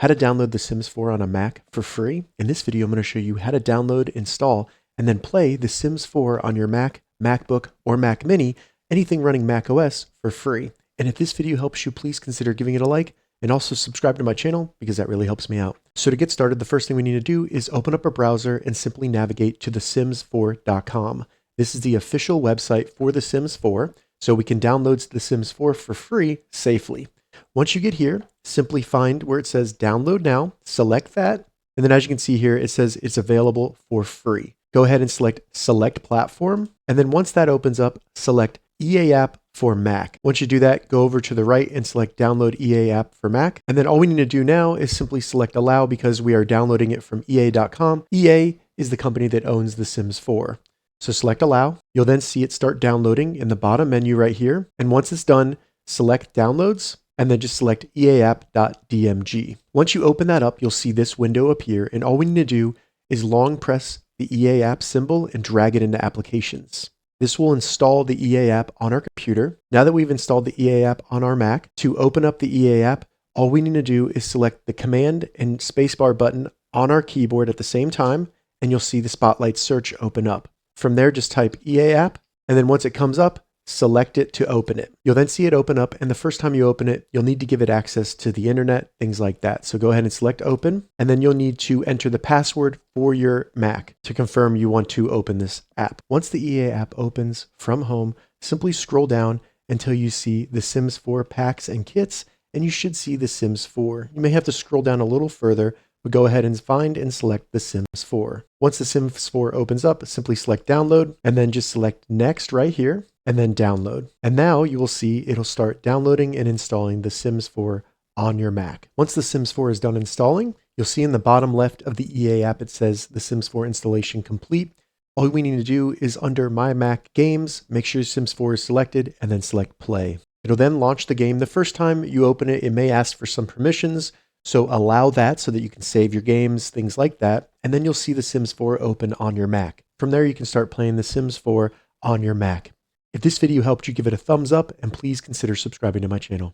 how to download The Sims 4 on a Mac for free. In this video, I'm going to show you how to download, install, and then play The Sims 4 on your Mac, MacBook, or Mac Mini, anything running Mac OS for free. And if this video helps you, please consider giving it a like and also subscribe to my channel because that really helps me out. So to get started, the first thing we need to do is open up a browser and simply navigate to thesims4.com. This is the official website for The Sims 4, so we can download The Sims 4 for free safely. Once you get here, simply find where it says download now, select that, and then as you can see here, it says it's available for free. Go ahead and select platform, and then once that opens up, select EA app for Mac. Once you do that, go over to the right and select download EA app for Mac. And then all we need to do now is simply select allow because we are downloading it from EA.com. EA is the company that owns The Sims 4. So select allow. You'll then see it start downloading in the bottom menu right here. And once it's done, select downloads and then just select eapp.dmg. Once you open that up, you'll see this window appear. And all we need to do is long press the EA app symbol and drag it into applications. This will install the EA app on our computer. Now that we've installed the EA app on our Mac, to open up the EA app, all we need to do is select the Command and Spacebar button on our keyboard at the same time, and you'll see the Spotlight search open up. From there, just type EA app, and then once it comes up, select it to open it. You'll then see it open up, and the first time you open it, you'll need to give it access to the internet, things like that. So go ahead and select open, and then you'll need to enter the password for your Mac to confirm you want to open this app. Once the EA app opens from home, simply scroll down until you see The Sims 4 packs and kits, and you should see The Sims 4. You may have to scroll down a little further, but go ahead and find and select The Sims 4. Once The Sims 4 opens up, simply select download, and then just select next right here, and then download. And now you will see it'll start downloading and installing The Sims 4 on your Mac. Once The Sims 4 is done installing, you'll see in the bottom left of the EA app, it says The Sims 4 installation complete. All we need to do is under My Mac Games, make sure Sims 4 is selected, and then select play. It'll then launch the game. The first time you open it, it may ask for some permissions, so allow that so that you can save your games, things like that. And then you'll see The Sims 4 open on your Mac. From there, you can start playing The Sims 4 on your Mac. If this video helped you, give it a thumbs up and please consider subscribing to my channel.